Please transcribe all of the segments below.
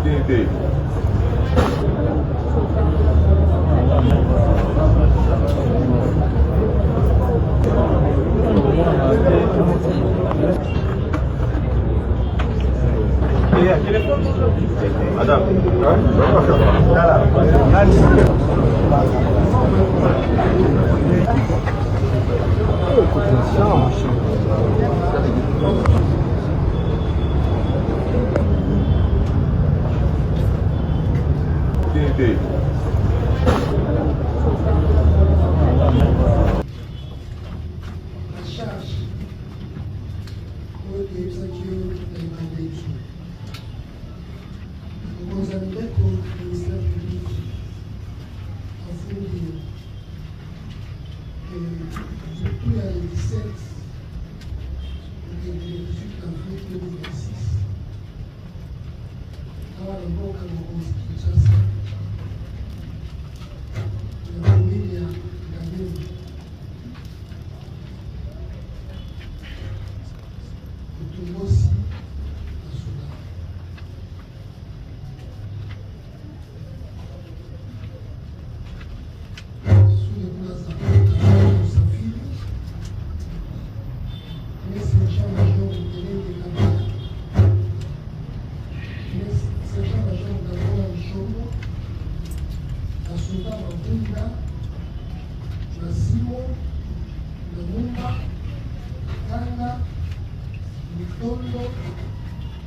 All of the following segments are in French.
DD. DD.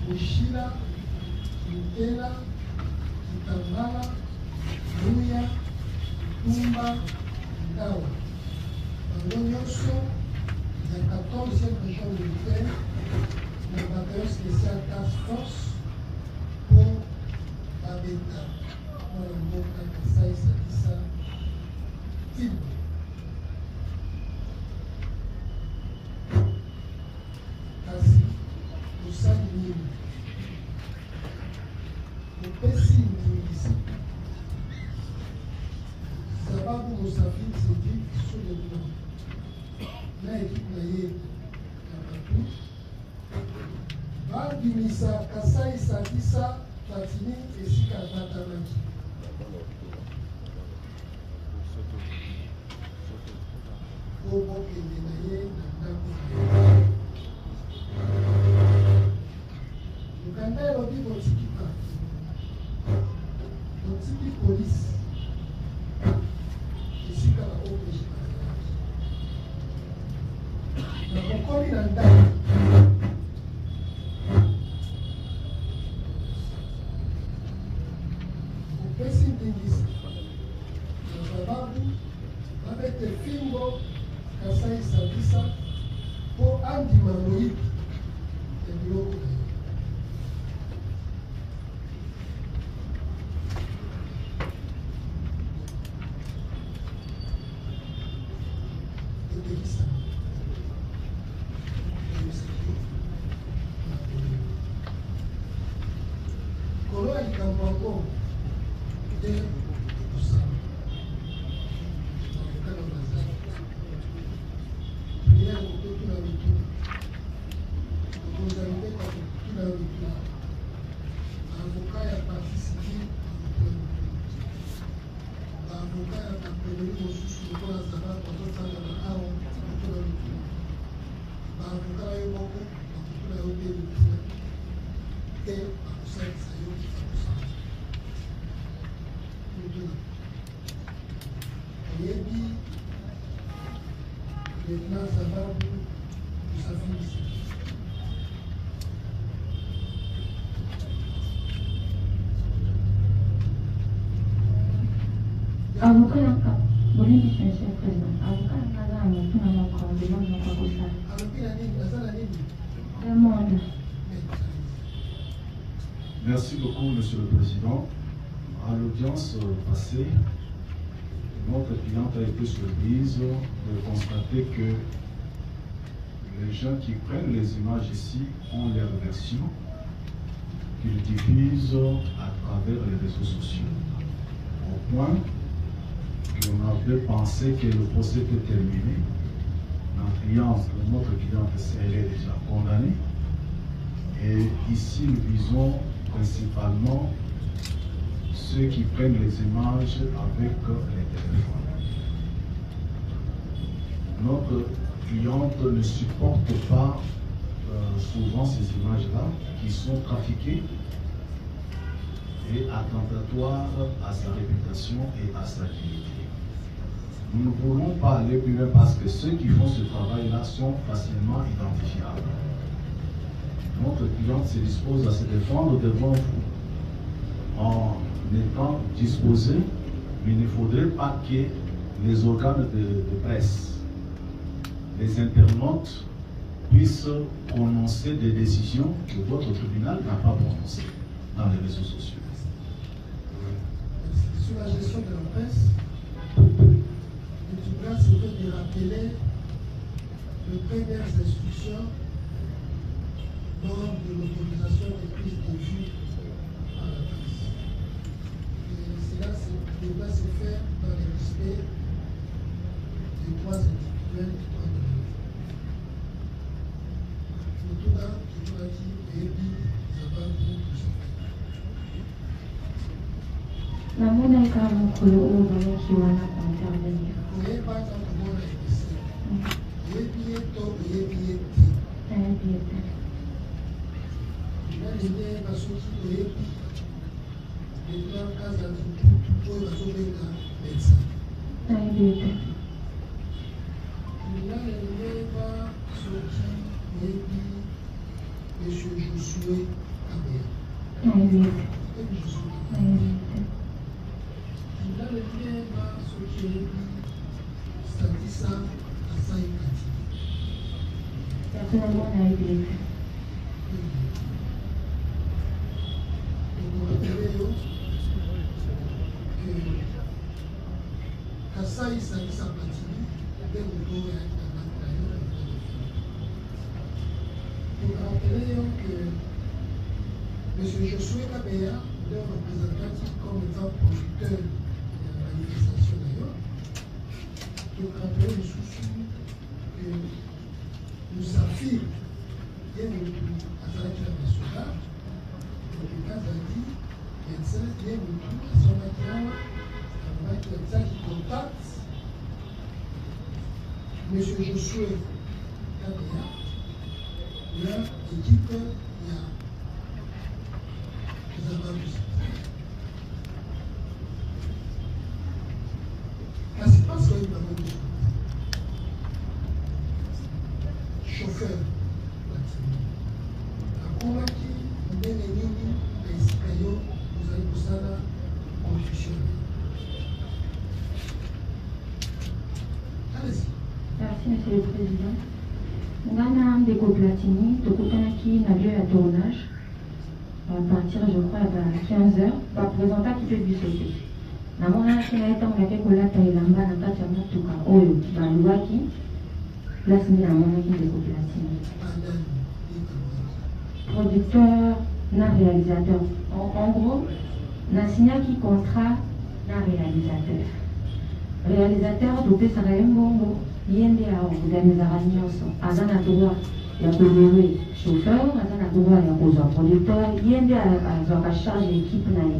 Mishira, Mutela, Kitambala, Luya, Tumba, Dawa. Dans l'Onyoso, il y a 14e région militaire, le bataillon spécial Task Force pour Babeta. Voilà, Mboka, Kasai, Sakisa, Tibo. Kasi, Musani Nini. Mupesi Ndingisi. Sababu Musafiri Sidi sur le plan. Na équipe na ye ya batu. Babimisa Kasai Sakisa Platini esika batamaki. Bobo kende na ye na ndako na ye. Mukanda elobi botiki pa. Botiki polisi. Esika na OPG na kokomi na ndako. Opesi Ndingisi. Na sababu babete fimbo Kasai Sakisa po andima moyibi ya biloko na ye. Kolo likambo yango te ekosala nakokana bazali priere kokotuna mituna okozali nde kakotuna mituna baavoka ya parti civile baavoka ya bapeleli mosusu lokola zala bazotanga na awa bakotuna mituna baavoka na yo moko bakotuna yo mpe mituna te bakosalisa yo bakosala mituna oyebi lieutenant sababu Musafiri. Avocat yanka, bonini monsieur le président. Avocat yanka zangu tuna makombi mwana kwa kusala. Anapira nini? Asala nini? Demande. Merci beaucoup, Monsieur le Président. À l'audience passée, notre cliente a été surprise de constater que les gens qui prennent les images ici ont leur version qu'ils diffusent à travers les réseaux sociaux. Au point qu'on avait pensé que le procès était terminé. Notre cliente serait déjà condamnée. Et ici, nous visons principalement ceux qui prennent les images avec les téléphones. Notre cliente ne supporte pas souvent ces images-là qui sont trafiquées et attentatoires à sa réputation et à sa dignité. Nous ne voulons pas aller plus loin parce que ceux qui font ce travail-là sont facilement identifiables. Notre cliente se dispose à se défendre devant vous en étant disposée, mais il ne faudrait pas que les organes de presse, les internautes puissent prononcer des décisions que votre tribunal n'a pas prononcées dans les réseaux sociaux. Sur la gestion de la presse, le tribunal se fait de rappeler les premières instructions lors de l'autorisation des prises de vue à la presse. Et cela devra se faire dans le respect des droits individuels du droit de l'homme. Le Touda, qui est dit, ça va beaucoup plus. namona kama mkolo huo unaokiwana kwa intervenir. Kuyepata kumona ibisi. Yebiyeto, yebiyete. Ayabiyete. Nalinye basoki oyebi. Leta kaza tutu oyo bazobenga médecin. Ayabiyete. Nalinye basoki oyebi Monsieur Josué Kabea. Ayabiyete. Josué Kabea. Ayabiyete. Nalinye basoki oyebi Statissa Asai Kati. Personnellement, ayabiyete. Kasai Statissa Platini, était au dos et nous rappelons que M. Josué Kabea, leur représentant comme étant producteur de la manifestation d'ailleurs, nous rappelons le souci que nous affirme bien à Zalaki National, et le cas a dit, médecin bien à son matin, avec le médecin qui contacte M. Josué Kabea. Leur équipe, il y a des avantages. C'est parce qu'il y a des chauffeurs. À quoi qui est venu les Israéliens, nous allons pour ça la confusion. Allez-y. Merci, Monsieur le Président. Ngana Ndeko Platini, Tokutanaki Navio à tournage, à partir, je crois, à 15h, va présenter qui peut du sauter. Namona kila eta ngake kolata ilamba na kati ya mutuka oyo balwaki place ni namona ki Ndeko Platini. Producteur na réalisateur. En gros, na signaki contrat na réalisateur. Réalisateur doté Sarayembongo. Yende a organizara nyonso aza na droit ya kolewe chauffeur, aza na droit ya kozwa producteur, yende azwaka charge équipe na ye.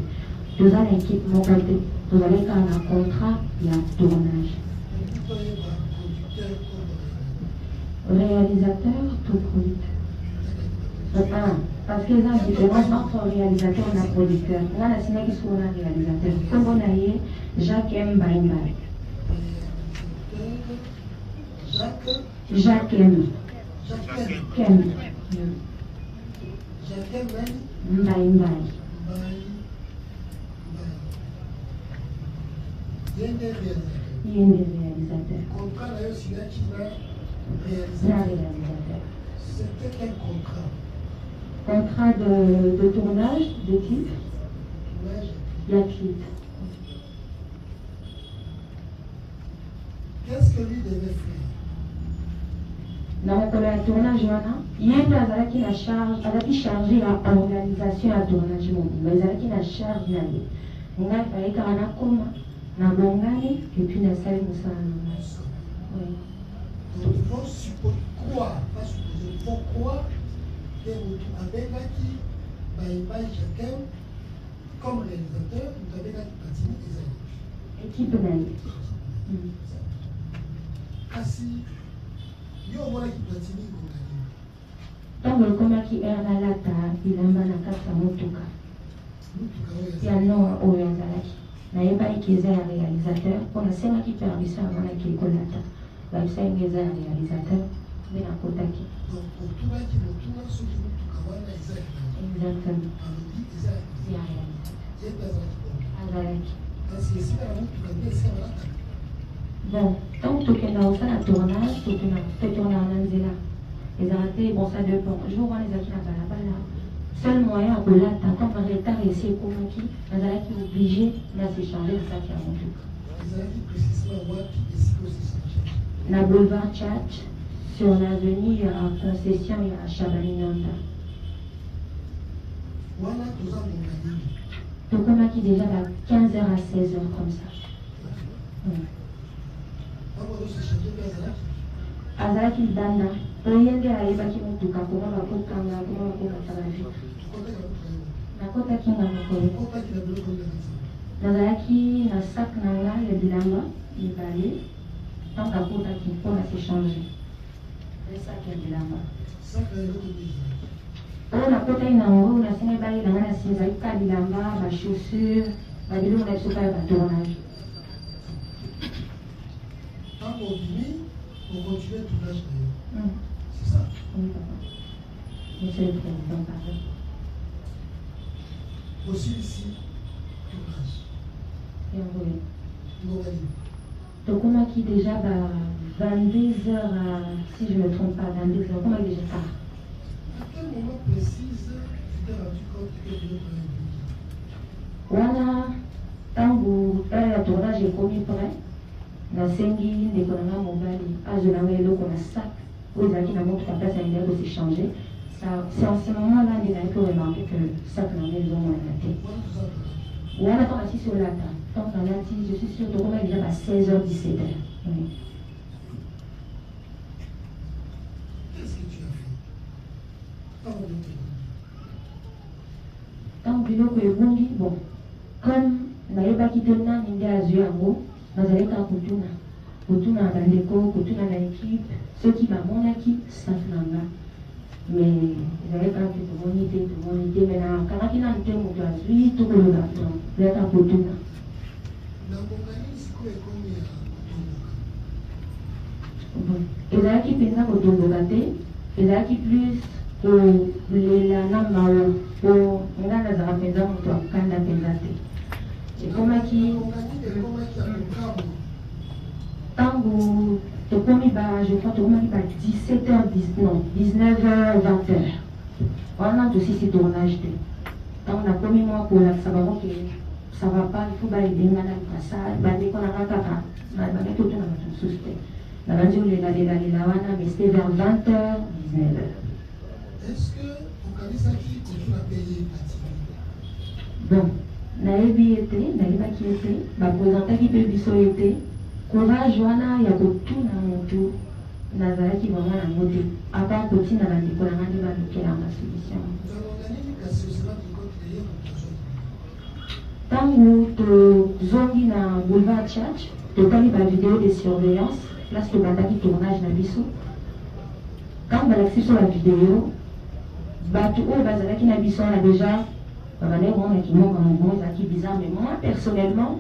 Toza na équipe moko te, tozali kaka na contrat ya tournage. Réalisateur to producteur. Parce que eza différence entre réalisateur na producteur. Nga na signaki soko na réalisateur. Kombo na ye Jacques M. Baimbai. Jacques M. Kem. Mbai Mbai. Yende réalisateur. Réalisateur. C'était quel contrat? Contrat de tournage, de clip. Il y a clip. Qu'est-ce que lui devait faire? Dans le tournage, il y a une charge, chargé à l'organisation à tournage, mais il y a une charge. Il y a une coma, et puis il y a une donc il faut supposer croire, pas supposer, il faut croire que avec qui Baïbaï Jacques comme réalisateur, vous avez la Platini et Zayek. Équipe naïve. Kasi, yo voilà qui Platini et Gongani. Ntango ekomaki ere nalata bilamba na kati ya motuka ya non oyo azalaki nayebaki eza ya réalisateur mpo nasengaki permission amonaki ekolata babisangi eza ya réalisateur nde nakotaki exactement ya réalisateur azalaki bon ntango tokenda kosala tournage totournaka na nzela ezalaka te bon ça dépend jour wana ezalaki na balabala seul moyen ya kolata comme retard esi ekomaki nazalaki obligé na s'échange nasaki ya motuka na boulevard Tchad sur l'avenue ya concession ya Chabalinanda tokomaki déjà à 15h à 16h comme ça azalaki danda oye nde ayebaki motuka koma bakokanga koma bakokata bavi nakotaki nga mokolo nazalaki na sak na nga ya bilamba mibale ntango akotaki mpona s'échange sak ya bilamba oyo nakotaki nango nasengai balelanga na nsima ezalaki ka bilamba bachaussure babiloko na biso kaya batournage on continue le tournage d'ailleurs. C'est ça? Oui, papa. Monsieur le Président, pardon. Aussi ici, tournage. Et oui. Normali. Donc on a qui déjà 22h, si je ne me trompe pas, 22h, on a déjà ça. À quel moment précis tu t'es rendu compte que tu devais travailler? Voilà, tant que le tournage est commis prêt. nasengi ndeko na nga mobali azolanga eloko na sac oyo ezalaki na motuka place alingai kosechange c'est en ce moment là nde nayaki koremarke que sac na nga ezomonana te wana ntango asisi olata ntango nalati je suis sûr tokoma déjà ba 16h 17h oui. Ntango biloko ebongi bon comme nayebaki te nani nde azwi yango nazalaki kotuna na bandeko kotuna na équipe soki bamonaki staff na nga mais ezalaki kaka te tomoni te mais nakangaki nanu te moto azwi tokoloba ezalaka kotuna ezalaki mpenza kotomboka te ezalaki plus kolela na mawa po nga nazala mpenza moto akanda mpenza te ekomaki ntango tokomi je crois tokomaki 19h 20h wana tosisi tournage te ntango nakomi mwa kolakisa bango ke ça va pas il faut baedenga na likasa bandeko nanga kaka bandeko to na bato mosusu te nabandi olelalela wana mais c'était vers 20h 19h. Est-ce que okanisaki kotuna paye bon nayebi ete nayebaki ete baprésentaki mpe biso ete courage wana ya kotuna motu nazalaki vraimen nango te apart kotina bandeko nanga nde balukelanga solution ntango tozongi na boulevard Tchad totali bavideo de surveillance place tobandaki tournage na biso ntango balakisi biso bavideo bato oyo bazalaki na biso wana déjà babandaki komonaki moka mouvement ezalaki bizarre mais moi personnellement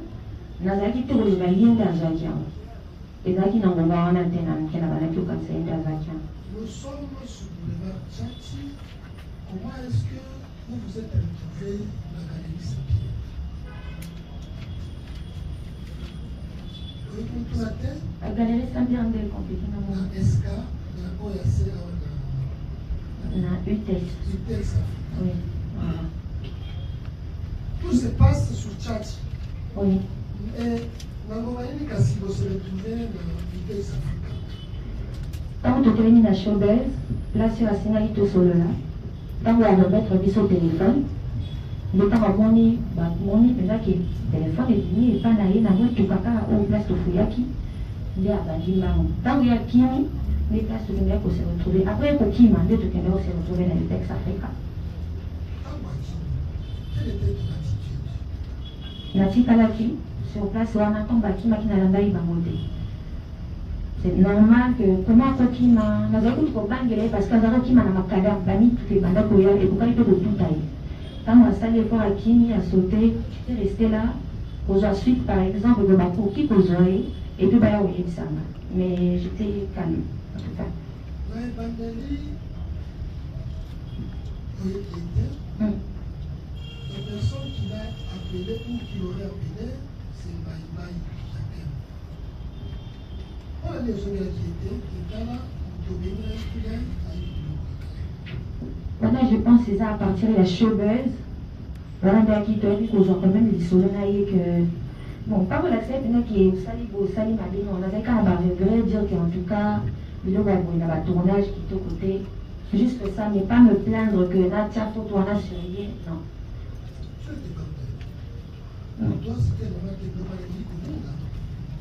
nazalaki te koyeba yende azalaki yango ezalaki na ngomba wana te na moke na bandaki okanisa yende azalaki yango. Nous sommes sur boulevard Tchati. Comment est-ce que vous vous êtes retrouvé dans la galerie Saint-Pierre? La galerie Saint-Pierre nde compliqué na na SK na OAC na UTES. Oui. Voilà. Tout se passe sur Tchati. Oui. Et Nangomaïni Kasi vous se retrouvez dans UTES Africa. Ntango totelemi na showbiz place oyo asengaki tosolola ntango ya remettre biso telefone nde ntango amoni mpenza ke telefone ebimi epa na ye nango etuka kaka oyo place tofuyaki nde abandi mbango ntango ya kimi nde place tokendaki kose retrouve après ekokima nde tokendaki kose retrouve na UTES Africa. Quelle était ton attitude? natikalaki sur place wana ntango bakimaki nalandaki bango te. C'est normal que comment kokima nazalaki kutu kobangela ye parce que azalaki kokima na makadam bamituka ebanda koya ekokaki mpe kotuta ye ntango asali effort akimi asaute tu resté là kozwa suite par exemple que bakoki kozwa ye et puis baya koyebisanga mais j'étais calme en tout cas. La personne qui l'a appelé ou qui l'aurait appelé, c'est Baïbaï Jatem. On a dit au Seigneur qui était là, maintenant je pense que c'est ça à partir de la showbuzz. Voilà, qui doit dire qu'aujourd'hui quand même les soldats que bon, pas pour l'accepter, mais qui est au sali mabé, on avait qu'à regret dire qu'en tout cas, il y a un tournage qui est au côté. Juste ça, mais pas me plaindre que là, tiens, faut tourner sur rien, non.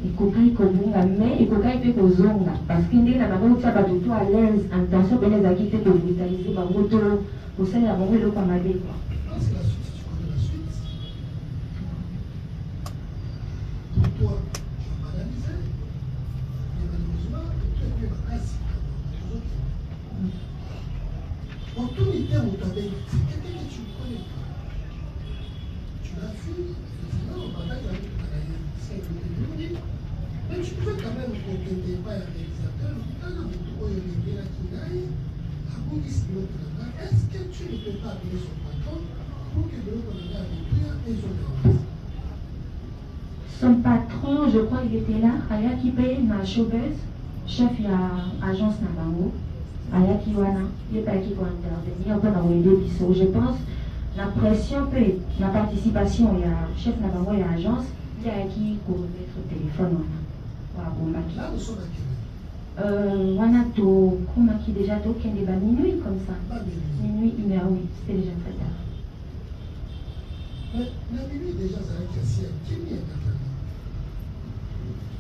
Ekokai kobunga mais ekokai pe kozonga parce que ndenge na bango tia bato to à l'aise intention pene ezalaki te kobrutalize bango to kosalela bango eloko ya mabe quoi. Pour toi, tu vas m'analyser, mais malheureusement, tu es plus casse. En tout l'idée, on t'avait dit, c'est quelqu'un que tu ne connais pas. Tu l'as vu, effectivement, on va dire, mais tu peux quand même contenter pas un réalisateur, est-ce que tu ne peux pas appeler son patron pour que l'autre ait un et son patron, je crois qu'il était là, Ayaki paye ma showbuzz, chef à agence Nabango, Ayaki Wana, il n'est pas qui pour intervenir, je pense la pression peut être, la participation, il y a chef Nabango et agence, il y a qui pour mettre le téléphone. Là, nous sommes à quelle heure Wana to, comment qui déjà to, qu'il y a minuit comme ça. Pas Minuit, 1h, oui, c'était déjà très tard. Mais la minuit déjà, ça va être assis à qui est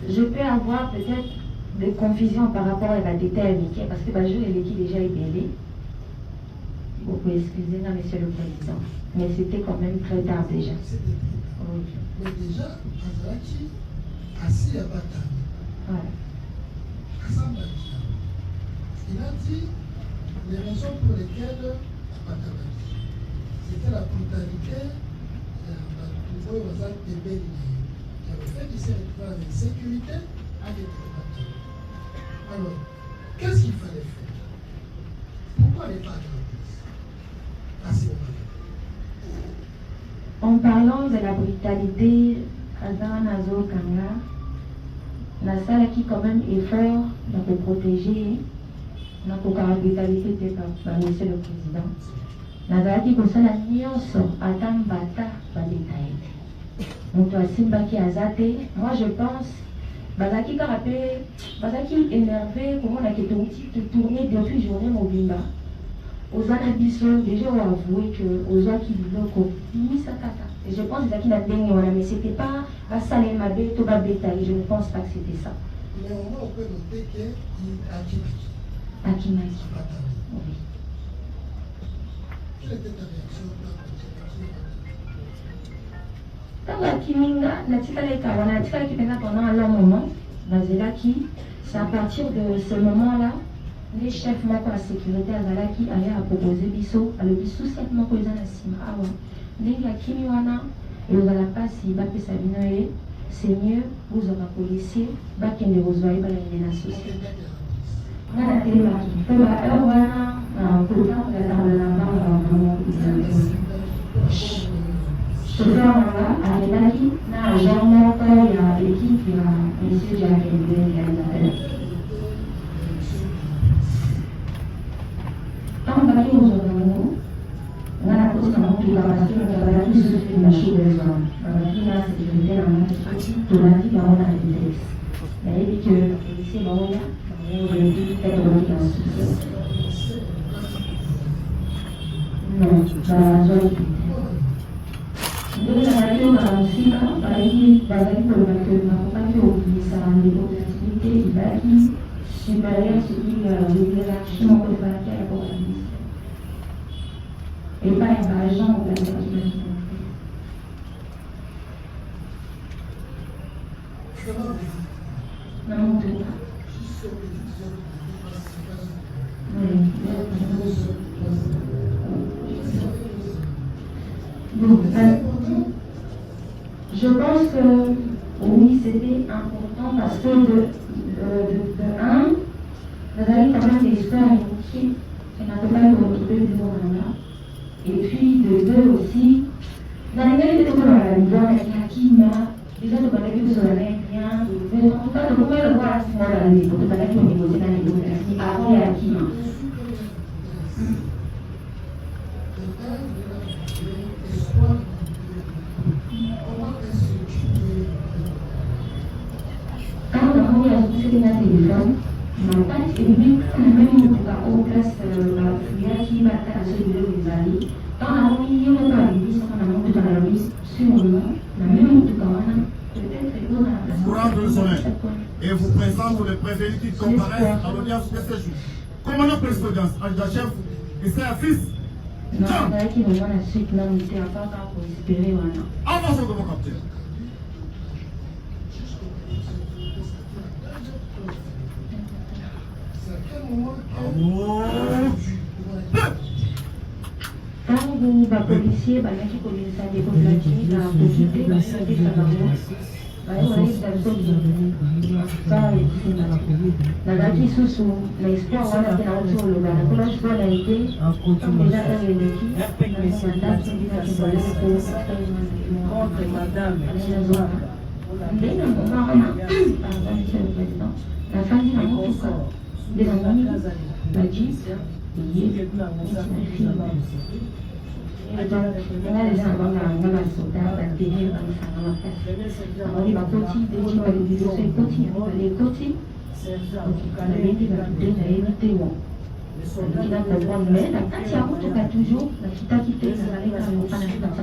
je peux avoir peut-être des confusions par rapport à la détail parce que le jour il est déjà libéré. Vous pouvez excuser, non, monsieur le président. Mais c'était quand même très tard déjà. Oui. Mais déjà, Azaraki, assis à Batami. Ouais. Il a dit les raisons pour lesquelles Batami. C'était la brutalité de qui avait fait qu'il s'est retrouvé avec sécurité avec le bateau. Alors, qu'est-ce qu'il fallait faire? Pourquoi n'est pas à la place? En parlant de la brutalité, Azara Nazo Kanga, la salle qui quand même effort de protéger notre brutalité par monsieur le président. Nazalaki kosala nyonso ata mbata badeta ete moto asimbaki aza te. Moi je pense bazalaki kaka mpe bazalaki énervé komonaki tourner depuis journée mobimba oza na biso déjà oavoué que ozwaki biloko misa kaka et je pense ezalaki na ndenge wana mais c'était pas basala ye mabe to babeta ye. Je ne pense pas que c'était ça. Mais au moins on peut noter qu'il akimaki. Oui. Quelle était ta réaction Ntango akiminga natikalaki wana natikalaki mpenza pendant un long moment nazelaki. C'est à partir de ce moment-là les chefs moko ya sécurité azalaki aye apropose biso alobi suset moko eza na nsima awa ndenge akimi wana ezala mpasi bapesa bino ye c'est mieux bozwaka policier bakende kozwa ye balande na susi nga natelemaki mpe baheure wana chauffeur nanga akendaki na agent moko ya équipe ya monsieur Jacques réalisateur. Ntango baki kozwa bango nga nakoti na motuka parce que bazalaki lisusu mpe na showbuzz wana bazalaki na sécurité na motuka tolandi bango na vitesse nayebi ke bapolisier baoya bango olobi peut-être olaki na susi non bazwaki ndenge nazalaki oka mosika bazalaki koloba ke nakokaki kobimisa ndeko d'activité ezalaki supérieur soki hiérarchie moko ezalaki ya kokobimisa epai ya baagent okalaki Bon, je pense que oui, c'était important parce que de un, vous avez quand même des histoires qui n'ont pas retrouvé des moments. Et puis de deux aussi, dans les mêmes écoles à la maison, il y a qui m'a déjà de parler que ça allait bien, mais on pas de pouvoir le voir à ce moment-là, pour te parler de négocier dans les négociations, avant et à qui. Quand on a ajouté des téléphone, on n'a pas distribué même au place la qui va à celui-là des alliés. Quand on a mis on a mis on a mis dans la liste sur le nom, la même tout peut-être vous rendre le soleil et vous présente les prévenus qui comparaissent à l'audience de ce jour. Commandant président d'audience, adjudant chef, et c'est un fils. Non, c'est qui nous la suite, non, il était à part pour espérer, voilà. Avancez de mon capitaine. Quand vous, policier, qui connaissent des populations, la profité, la santé, ça va bien. Nadaki susu na espoir wana tena watu wale bana kula espoir na ide déjà elle est qui madame qui dit que voilà pour madame ndio mama pardon monsieur le président la famille na mtuka des amis baji yeye on a les enfants dans la soda d'intérêt dans les on va continuer de faire des vidéos sur les côtés on a été dans tout le éviter bon qui n'a pas bon mais la quand il y a tout cas toujours la petite activité ça allait quand on parle de ça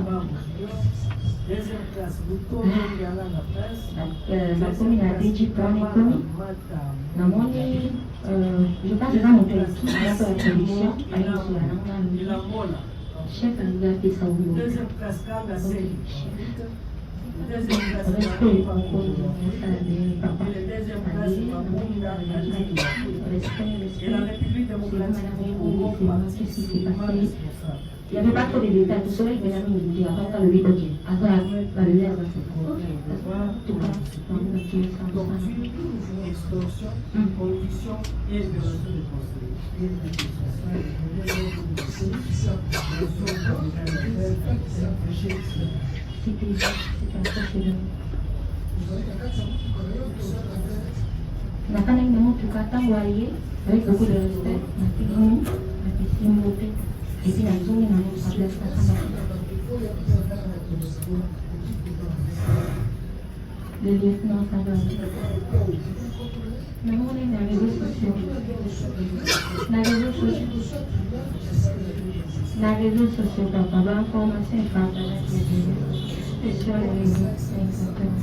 la commune a dit pour les communes je pense que dans mon pays qui a la production avec la chef a fait ça au niveau. Deuxième classe, respect, respect. La République démocratique du Congo, qu'est-ce qui s'est passé? Il n'y avait pas trop de détails. Tout cela, il y avait une idée. Avant, le 8, ok. Avant, la lumière, tout cas, extorsion, corruption et violation de conseil. C'était un procédé. Nakana ina tukata waye avec beaucoup de respect na piscine montée et puis la zone na notre place le lieutenant ça va non on est dans les réseaux sociaux na réseaux sociaux papa l'information est partagée et sur les réseaux exactement.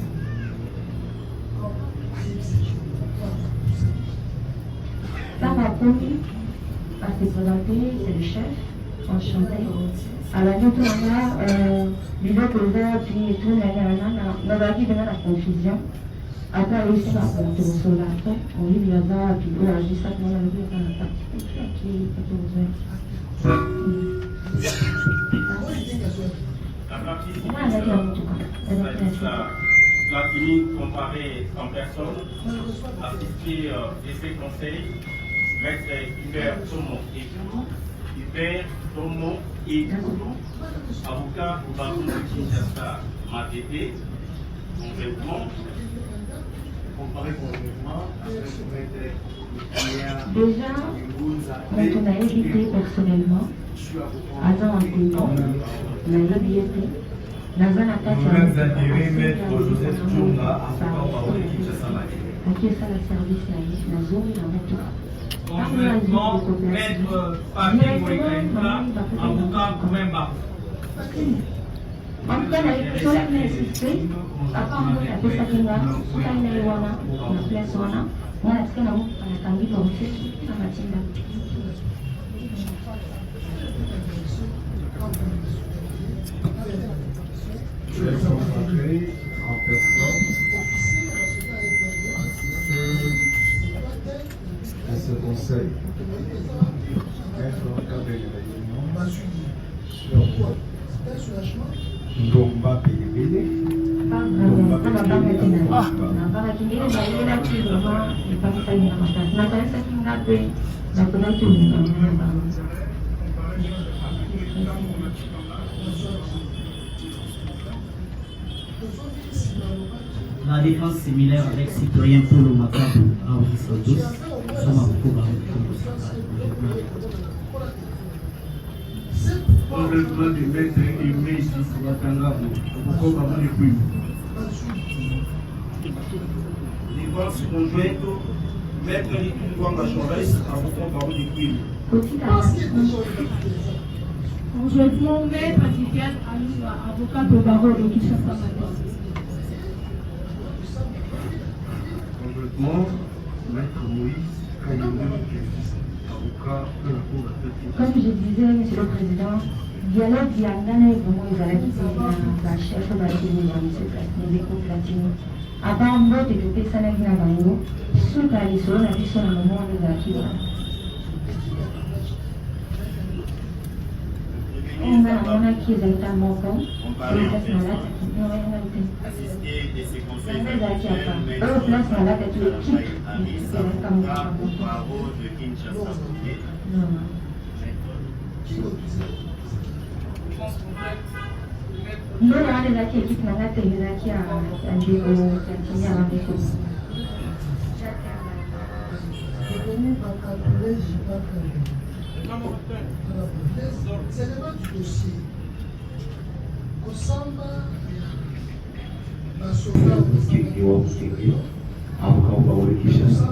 Par rapport à se présenter, c'est le chef, enchanté. Alors, nous, on a l'idée que vous avez puis tout, on va dire la confusion. Après, aussi, on va monter au sol après, on lit le hasard, puis on a juste ça, on a le but, on a participé, qui la timide comparée en personne, assistée et ses conseils, maître Hubert Tomo Écoulou, avocat au barreau de Kinshasa, Matete, complètement, comparé complètement déjà, quand on a évité personnellement, avant un coup, on a évité. Vous-même adhérez Maître Joseph Djounga, avocat au barreau de Kinshasa, concrètement, Maître Fabien Moïkaïka, avocat Kouemba. En tout cas, la solennité insistée, après on a fait ça qui va, on a une wana, on a place wana, on a ce qu'on a entendu comme c'est ça matinée. Je vais vous rencontrer en personne à ce conseil. Être en cas de réunion sur un soulagement. Ndomba Pelebele. La défense similaire avec citoyen Polo Makabu à Orissotos, nous sommes à Bukoba. Complètement de maître Aimé ici, Watangabo, Bukoba Malikou. Défense conjointe, maître Litouanga Chavez à Bukoba Malikou. Conjointement, maître Tidiane Alioua, avocat de barreau de Kinshasa. Conjointement, maître Moïse Kayonde, avocat de la Cour d'appel. Comme je disais, Monsieur le Président, dialogue Diangana est vraiment la chef de la Platini. À part moi, de développer ça, la Bango, sous la lisso, la vision à moment de la Kiva. On a qui est exactement comme, et place malade, non, Assister de ces conseils place malade avec l'équipe, c'est comme Bravo de Kinshasa. Nous, on a les équipes malades et les acquis à Ndéo, Platini, à Rambeko. C'est le nom du dossier. Kosamba, Basoka, Avocat au barreau de Kinshasa.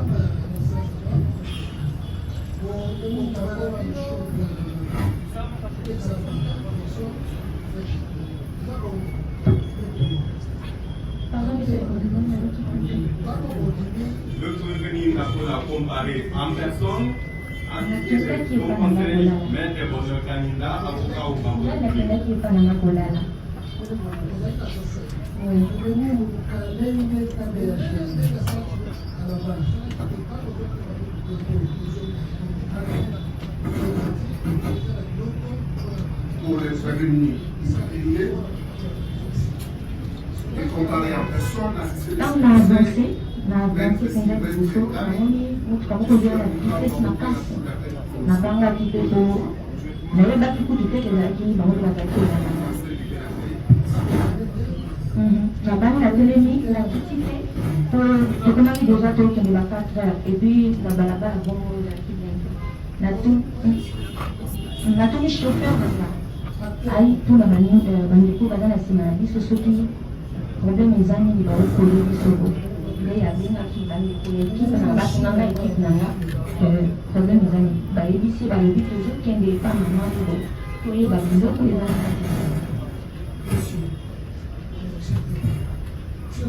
Pardon, Monsieur le Président, Le prévenu l'a comparé en personne. Assisté de son conseil, maître Bonheur Kaninda, avocat au barreau de Kinshasa. Pour les prévenus affiliés et comparé en personne à ce là, on a avancé pendant le boulot, on a posé la vitesse na casse. On a pas la vitesse mais il y a beaucoup de choses qui ont la la banque la télémique, la petite pour comment il déjà tout qui est la 4 heures et puis la balaba la bonne la tout on a tous les chauffeurs là aïe tout la banque banque dans la semaine ils se soutient problème les amis ils vont coller les sobo il y a bien qui va les équipe na ba na la équipe na problème les amis ba ici ba le but toujours qu'il y ait des femmes pour les ba pour les amis. Je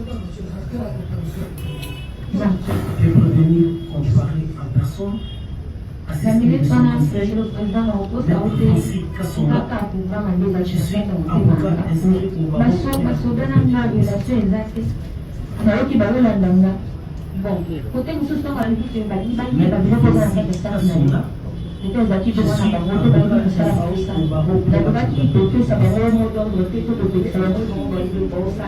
peux venir comparer en personne. La minute pendant que le président a opposé à ôter je suis avocat inscrit au barreau. relation exacte. Na yoki ba wela ndanga. Bon, côté mususu na bali biso bali bali ba bila ko na ka sa na. C'était zaki de wana ba moto ba ko sa ba usa. Na ba ki to ke sa ba mo moto do ke to ke sa ba mo ba ko ba usa.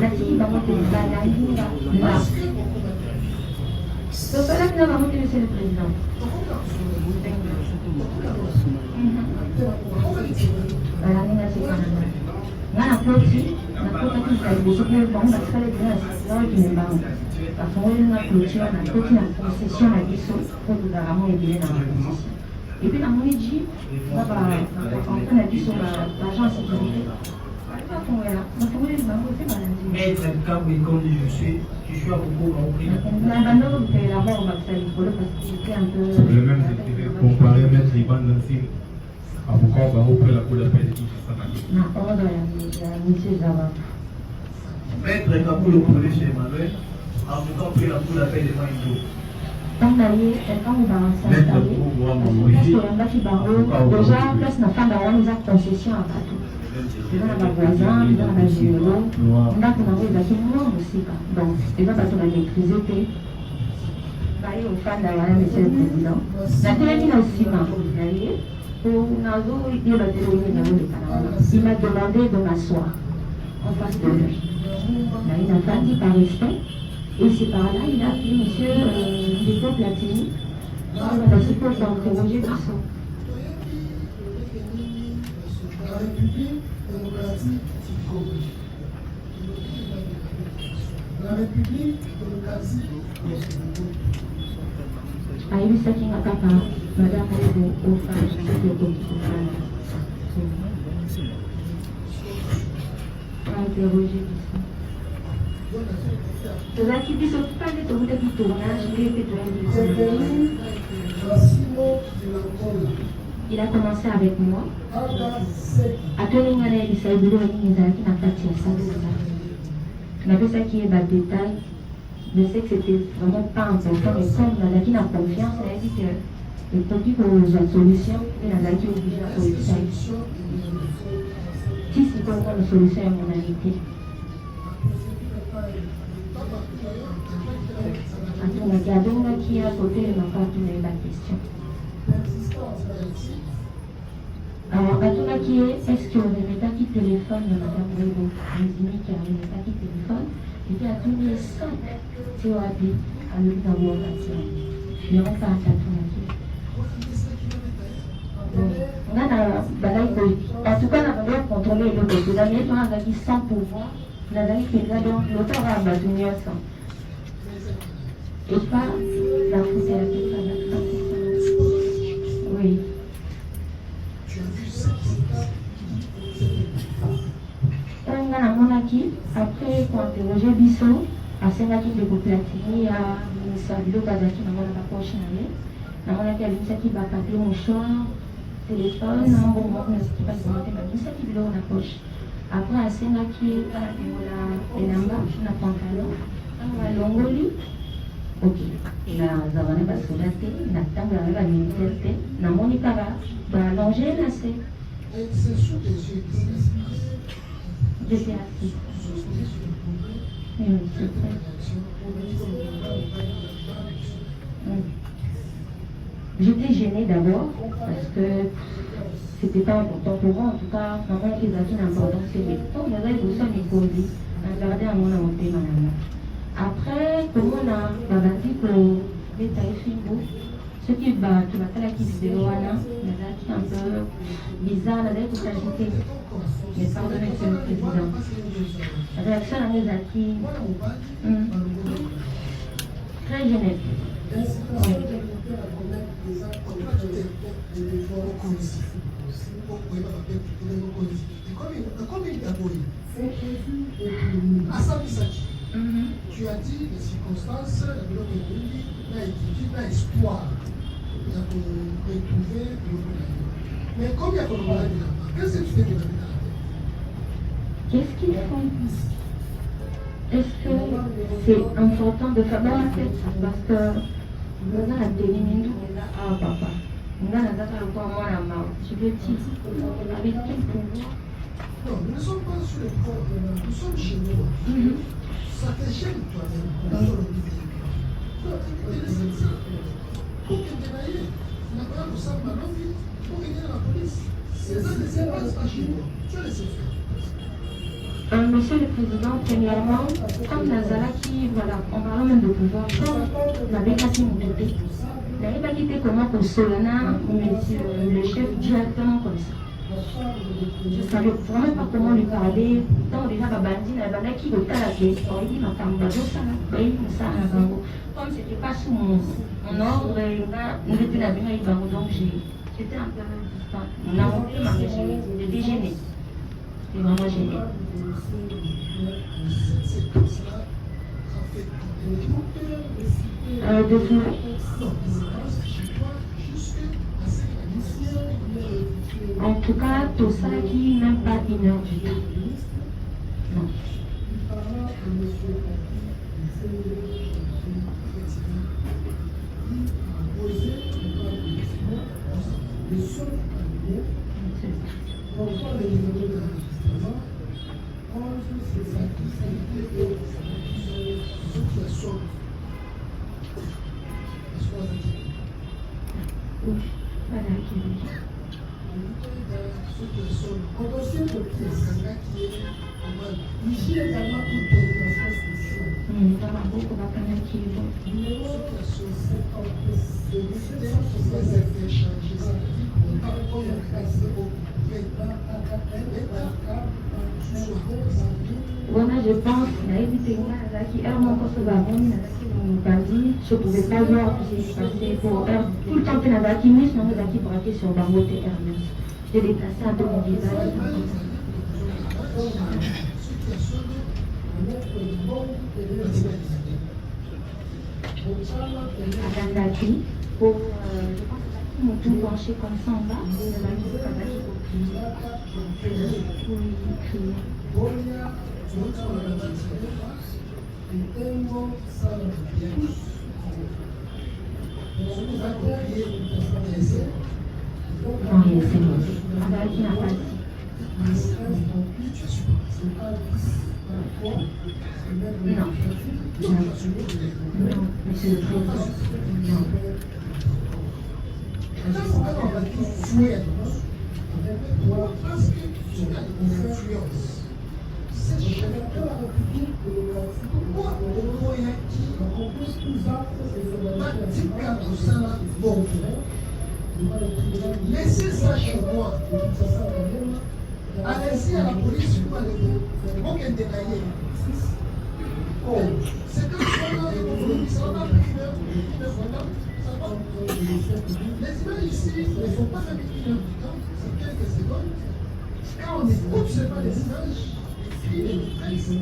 Na ti ba mo te ba na na. Donc là, nous avons monté Monsieur le Président. Voilà, nous avons fait la clôture, la clôture qui a été découverte, bon, parce que les gens qui ne parlent pas. Parce qu'on a la clôture, la concession, la guissot, pour que nous avons aidé dans la concession. Et puis, dans mon édit, on a dit sur l'agence de sécurité. Maître Kabou, comme je suis à beaucoup compris. C'est le même intérêt comparé à Maître Ivan Nancy, avocat au barreau pour la Cour d'appel de Kinshasa. Maître Kabou, le premier chez Emmanuel, avocat pour la Cour d'appel de Maïdo. Déjà, place na fin d'avoir mis en concession à bateau. Dans la voisin, dans la géolo, on a commencé à faire moins aussi. Donc, et là, on a maîtrisé que, au fin d'avoir, Monsieur le Président, la télévision aussi, vous voyez, Il m'a demandé de m'asseoir en face de lui. Il n'a pas dit par respect. Et c'est par là, il a appelé monsieur Déco Platini. On a suppose d'interroger Bissot. La République démocratique du Congo. La République démocratique du Congo. ayebisaki nga kaka madame oyo ofane soki okoki kofana interroge biso tozalaki biso tupande tokutaki tournage nde mpe toyaki il a commencé avec moi atolinga nayebisa ebilo nini ezalaki na kati ya salonga napesaki ye badetail. Je sais que c'était vraiment pas important, mais comme on a dit la confiance, on a dit que le produit pour la solution, et on a dit obligé à la solution. Si c'est comme une solution à mon amitié. Attends, il y a donc qui a côté de ma part qui m'a eu la question. Alors, à tout qui est-ce que on remet pas qui téléphone de madame Webo, Mizimi qui a remis pas qui téléphone, était à tous les 5 TOAB à l'hôpital Wabati. Je ne rentre pas à Tatunaki. On a en tout cas, on a contrôlé le côté. La mienne, on a dit sans pouvoir. On a dit que l'auteur a battu sans. Et pas la faute à la oui. On a monaki après pour interroger Bissot à Sénaki de Poplatini à Sabilo Bazaki dans la poche na monaki à l'Insaki va papier mouchoir téléphone un bon moment qui passe dans la Insaki de la poche après à Sénaki à la elamba na pantalon à longoli ok na zavana ba solate na tanga na militaire na monika ba longer na c'est sous tes yeux qui se passe. J'étais assis. Oui, c'est vrai. J'étais gênée d'abord parce que c'était pas important pour moi. En tout cas, maman qui a une importance. C'est le temps de regarder tout ça, mais qu'on dit, regarder à mon amour, madame. Après, comme on a dit que les films, ce qui va tout la qui vidéo là, c'est un peu bizarre là pour s'agiter. Mais pardonnez monsieur le président. La réaction à mes acquis très gênée. Tu as dit les circonstances, la étude, l'espoir de retrouver le mais comme il y a comme qu'est-ce que tu fais de la vie? Qu'est-ce qu'ils font? Est-ce que c'est important de faire la fête? Parce que nous avons la délimine ah papa. Nous avons la moi la main. Je veux dire, avec quel pouvoir? Non, nous ne sommes pas sur le corps, nous sommes chez nous. Ça te gêne toi-même. Pour que tu ailles, n'a pas de ça, ma langue, pour venir à la police. C'est ça, c'est pas chez nous. Tu as laissé faire. Monsieur le Président, premièrement, comme Nazaraki, voilà, en parlant même de pouvoir, n'avait pas si monté. N'avait pas quitté comment pour Solana, monsieur le chef directement comme ça. Je ne savais vraiment pas comment lui parler. Tant déjà, Babandi, Nabana qui le calaqué, on dit ma femme, comme c'était pas sous mon ordre, nous étions là, donc j'étais un peu distant. On a monté ma maison, j'étais gênée. J'étais vraiment gênée. En tout cas, tout ça qui même pas une heure du temps. Non. Potentiel de pièces, qui est ici également pour des situations spéciales. Numéro situation 50, le ministère sur les effets changés, ça veut dire qu'on va passer au Voilà, je pense qu'il a évité qui je ne pouvais pas voir tout ce qui se passait pour tout le temps que Nazaki mis non Nazaki braqué sur Bangote Hermès. J'ai déplacé un peu mon visage. À Nazaki, pour je pense que mon tout penché comme ça en bas, Nazaki pour écrire. Non, c'est bon. Nazaki n'a pas dit. Non. Non, monsieur le président. Non. Laissez ça chez moi. Allez-y à la police, vous allez vous détailler. C'est comme ça, ça va pas finir. Les images ici ne sont pas avec une heure du temps, c'est quelques secondes. Quand on écoute seulement les images, les cris, les maîtresses,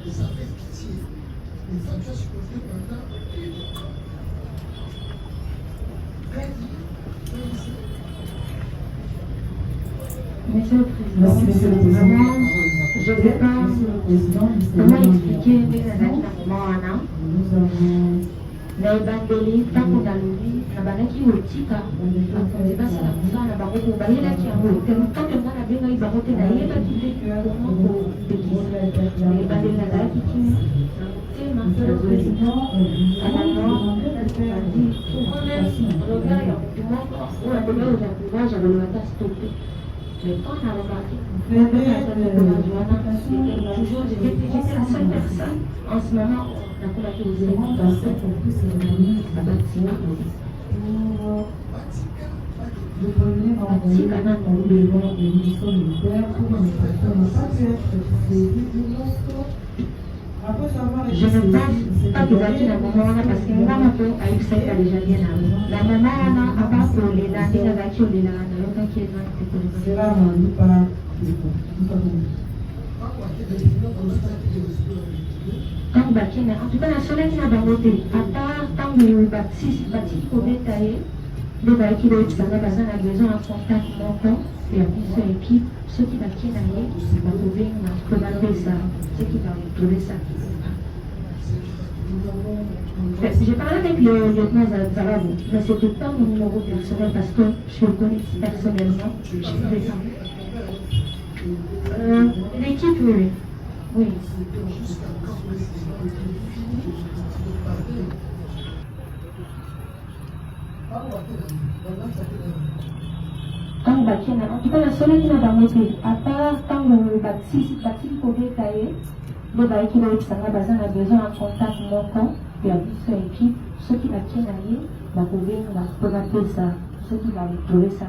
et ça fait pitié. Les femmes sont supposées pendant une heure. Monsieur le Président, vraiment, je ne sais pas comment expliquer Nazaki na moment wana. Na ebandeli ntango nalobi na bandaki kotika basala kosala bango po bayelaki yango te ntango nga nabengai bango te nayebaki te koma kopekisa na ebandeli nazalaki kini na motema nazolibandi regard ya motu moko oyo akomi oza courage akolobata stoppe. Mais quand on a remarqué, j'étais la seule personne en ce moment. On a combattu aux éléments dans cette je ne pense pas qu'ils acquis la maman parce que moi, ma peau a eu ça déjà bien avant. La maman, a pas pour les dates, il a acquis les dates, il y a aucun qui est dans c'est là, on n'est pas. Quand Bakina, en tout cas, la soleil n'a pas voté. À part tant que le bâtisse au détail, le bâtiment de Sana Bazan a besoin d'un contact manquant et à plusieurs équipes. Ceux qui va trouver ça, ceux qui vont trouver ça. J'ai parlé avec le lieutenant Zarabo, mais ce n'était pas mon numéro personnel parce que je le connais personnellement. Je faisais ça. L'équipe, oui. Oui. Quand Bakina, en tout cas, la seule qui m'a pas monté, à part quand le bâtiment pour détailler, le bâtiment de Sana Bazan a besoin d'un contact manquant et à plusieurs équipes. Ceux qui va aller, va trouver, va appeler ça. Ceux qui vont trouver ça.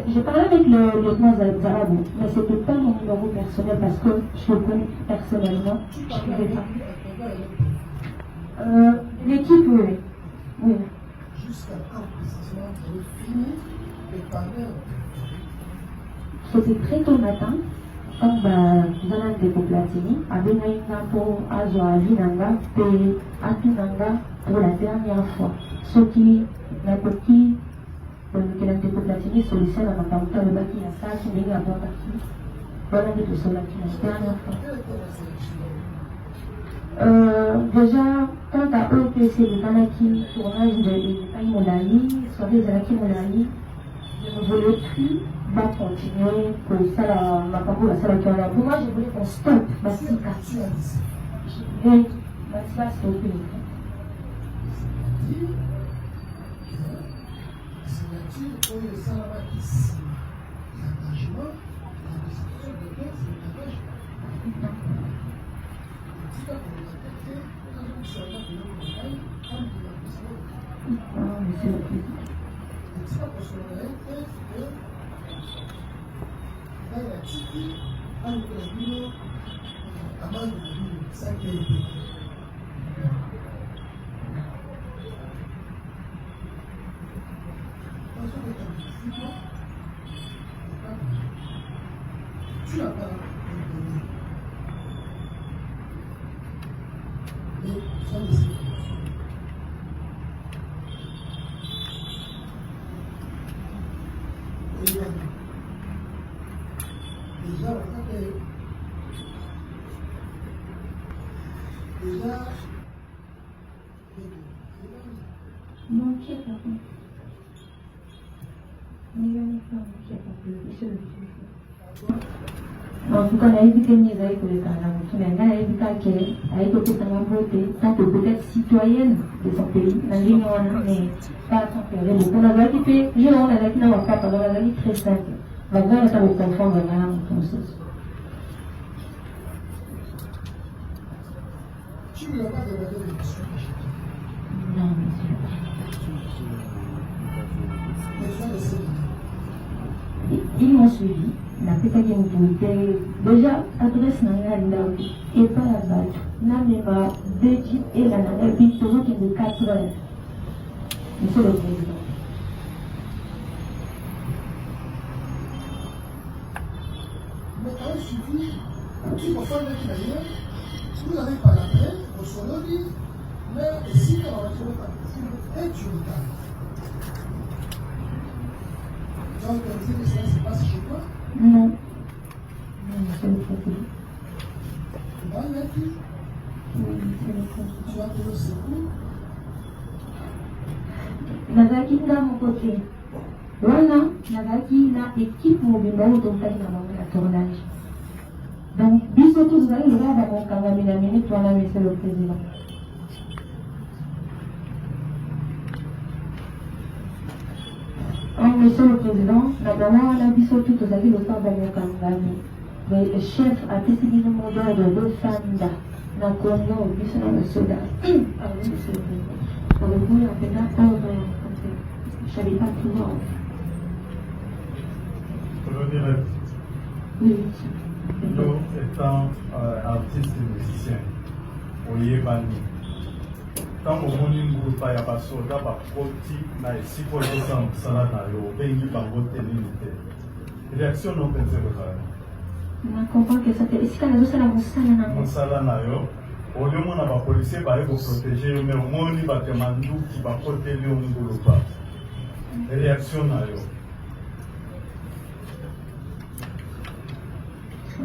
J'ai parlé avec le lieutenant Zarabo, mais ce n'était pas mon numéro personnel parce que je le connais personnellement. L'équipe, oui. Oui. Jusqu'à quand précisément vous fini de parler? C'était très tôt le matin. Comme dans des poplatini, avec un pour Azoa Vinanga et Atunanga pour la dernière fois. Ce qui n'a pas qui que la poplatini solution à ma parole le bâti à ça qui n'est pas parti. Voilà de tout cela qui la dernière fois. Déjà, quand à eux que c'est le Kanaki tournage de Molani, soit des Anaki Molani, je ne voulais plus pas continuer pour ça, ma parole, la salle qui est là. Pour moi, je voulais qu'on stoppe Bassika. Oui, Bassika stoppé. structure oyo esalamaki nsima ya engagement ya constitution de texte langage etika kolonga te te azokosolanga biloko na ngai amokila president etika kosolanga ye te ke ngai natiki amokila bino amande na bino saki ete tu n'as pas donné. Mais ça me suffit. Déjà, non, qui est pas bon. En tout cas, on a évité une misère pour les Canadiens. On a évité qu'elle ait été votée tant que peut-être citoyenne de son pays. Mais pas tant qu'elle est beaucoup. On a équipé, on a équipé dans pas pendant la vie très simple. On va voir ça vous confondre vraiment dans ce sens. Tu ne l'as pas demandé de question que j'ai dit. Non, monsieur. Ils m'ont suivi. Na pesa qui m'autorité déjà adresse na ndaou et pas la batte na mema deji et la nana puis toujours qui de 4 heures. Monsieur le président. Mais quand il suffit, tu me fais le d'ailleurs, vous n'avez pas la peine, au solo dit, mais si on va trouver ta question, et tu regardes. Donc, on dit que ça se passe chez toi. Non. Non, monsieur le président. Tu vas mettre. Oui, monsieur le président. Tu vas trouver le secours. Nazaki na mon côté. Voilà, Nazaki na équipe mobile dans le tournage. Donc, bis au tout, vous allez le voir dans mon caméra, la minute, voilà, monsieur le président. Monsieur le Président, notamment on a vu surtout que vous avez le temps dans mon campagne. Le chef a décidé de mon ordre de femmes dans le cognon au bus dans le soda. Pardon, monsieur le Président. Pour le coup, on fait un ordre. Je ne savais pas toujours. Oui, monsieur. Nous, étant artistes et musiciens, on y est banni. Tant que mon niveau pas y a pas soldat par côté na si pour le sang sala na yo bengi bango tenilité réaction non pensée que ça na comprend que ça fait ici quand nous sommes mon sala na yo au lieu mon aba policier ba pour protéger mais au moins ni ba temandu qui ba côté le ngolo ba réaction na yo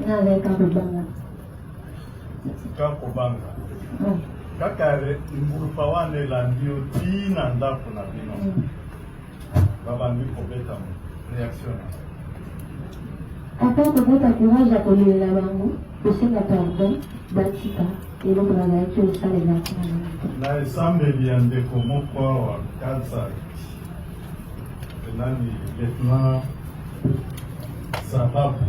na le kabanga ka ko banga kaka ngulupa wane landio tina ndako na bino babandi kobeta réaction après que votre courage à coller la bango aussi la pardon batika et donc la nature ça les na esambeli ya ndeko moko wa kansa nani lieutenant sababu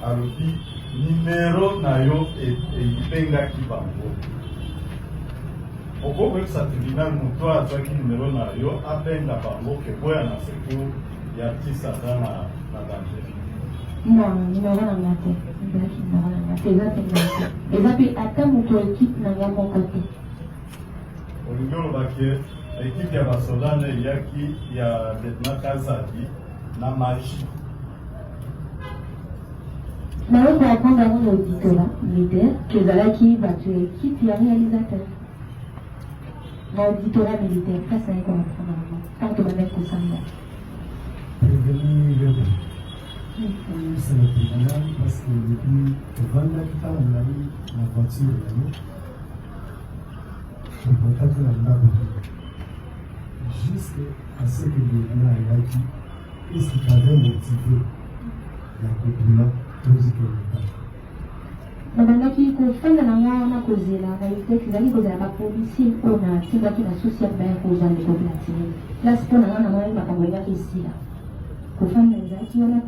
alobi numéro na yo ebengaki bango okokoyebisa tribunal moto azwaki numéro na yo abenga bango ke boya na secour ya artiste aza na danger. Non, numéro na nga te ezalaki numéro na nga te eza te nga te eza mpe ata moto ekipe na nga moko te olingi olobaki ekipe ya basolane eyaki ya lieutenant kazadi na magie. Mais on peut apprendre à mon auditorat militaire que Zalaki va tuer équipe et réalisateur. L'auditorat militaire, ça c'est un qu'on apprend normalement. Tant que ma mère que ça me c'est le tribunal parce que depuis que Vanda Kita on a eu la voiture on va taper la labo jusqu'à ce que le tribunal ait dit est-ce qu'il avait motivé la population. nabandaki kofanda na nga na kozela nayebitaki ezali kozela bapolisi oyo natindaki na susi ya baya kozwa ndeko platine place mpo na nga na moni makambo elaki esila kofanda ezalaki wana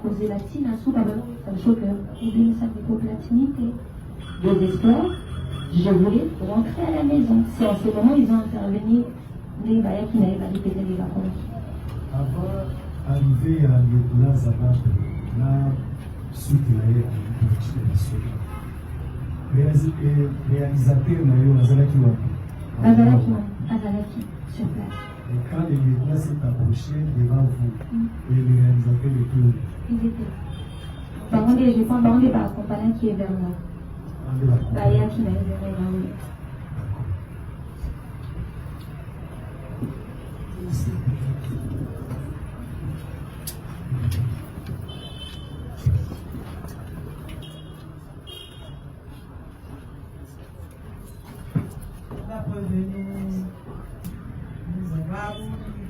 kozela ntina suka balobisa biso ke ebimisa ndeko platine te désespoir je voulais rentrer à la maison c'est en ce moment ils ont intervenu nde bayaki na ye bali petele bakonki avant arrivé à lieutenant Zabab na suite na ye apolitique nationale réalisateur na yo azalaki wapi azalaki sur place. Et quand le lieutenant s'est approché devant vous et le réalisateur était où? Ils étaient je pense bango nde baaccompagnaki ye vers moi bayaki na ye vers là oui.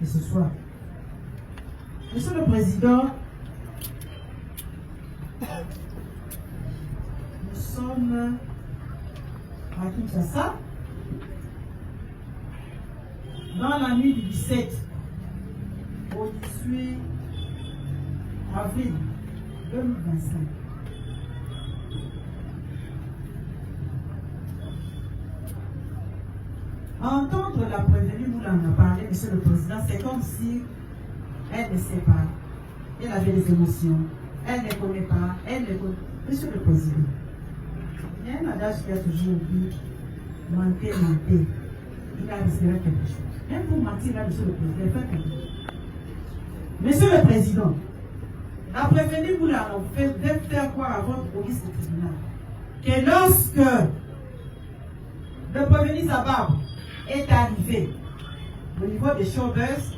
Et ce soir. Monsieur le Président, nous sommes à Kinshasa dans la nuit du 17 au 18 avril 2025. Entendre la prévenue, nous l'en a parlé, Monsieur le Président, c'est comme si elle ne sait pas. Elle avait des émotions. Elle ne connaît pas. Elle ne connaît. Monsieur le Président, il y a un adage qui a toujours dit mentir. Il a espéré quelque chose. Même pour mentir, là, Monsieur le Président, il fait quelque chose. Monsieur le Président, la prévenue, vous l'avons fait faire croire à votre police tribunal que lorsque le prévenu Zabab est arrivé au niveau des showbuzz,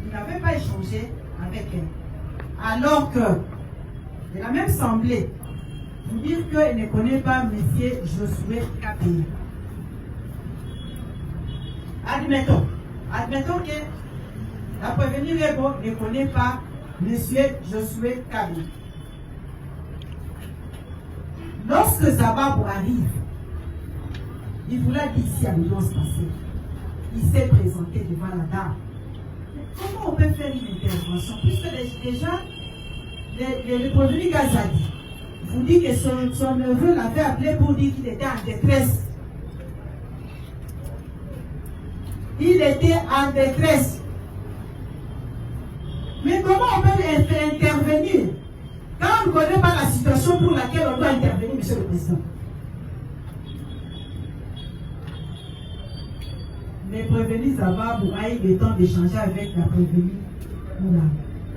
il n'avait pas échangé avec elle. Alors que il a même semblé vous dire qu'il ne connaît pas M. Josué Kabila. Admettons que la prévenue Rebo ne connaît pas M. Josué Kabila. Lorsque Zabab arrive, il voulait dire ici à l'audience passée. Il s'est présenté devant la dame. Comment on peut faire une intervention? Puisque déjà, le prévenu Gazali vous dit que son neveu l'avait appelé pour dire qu'il était en détresse. Il était en détresse. Mais comment on peut intervenir quand on ne connaît pas la situation pour laquelle on doit intervenir, Monsieur le Président? Les prévenus Zabab a eu le temps d'échanger avec la prévenue Moula.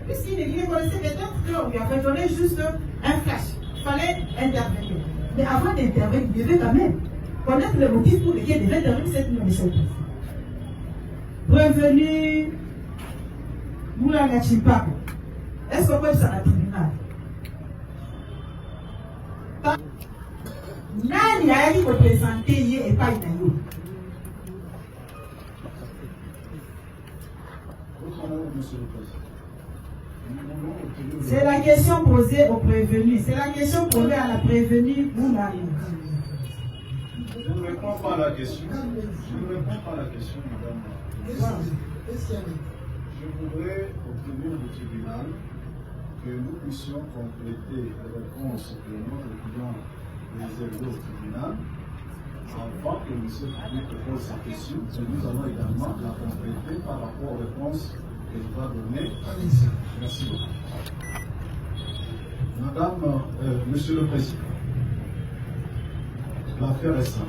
Puisqu'il ne connaissait peut-être qu'on lui avait donné juste un flash. Il fallait intervenir. Mais avant d'intervenir, il devait quand même connaître le motif pour lequel il devait intervenir cette mission. Prévenu Moula Gachipako. Est-ce qu'on peut ça à tribunal? Nani a eu représenté et pas Inayo? C'est la question posée au prévenu. C'est la question posée à la prévenue Moula. Je ne réponds pas à la question. Je ne réponds pas à la question, madame. Je voudrais obtenir du tribunal que nous puissions compléter les réponses que notre client réservées au tribunal avant que M. Public pose sa question. Et nous allons également la compléter par rapport aux réponses que je dois donner. Merci beaucoup. Madame, Monsieur le Président, l'affaire est simple.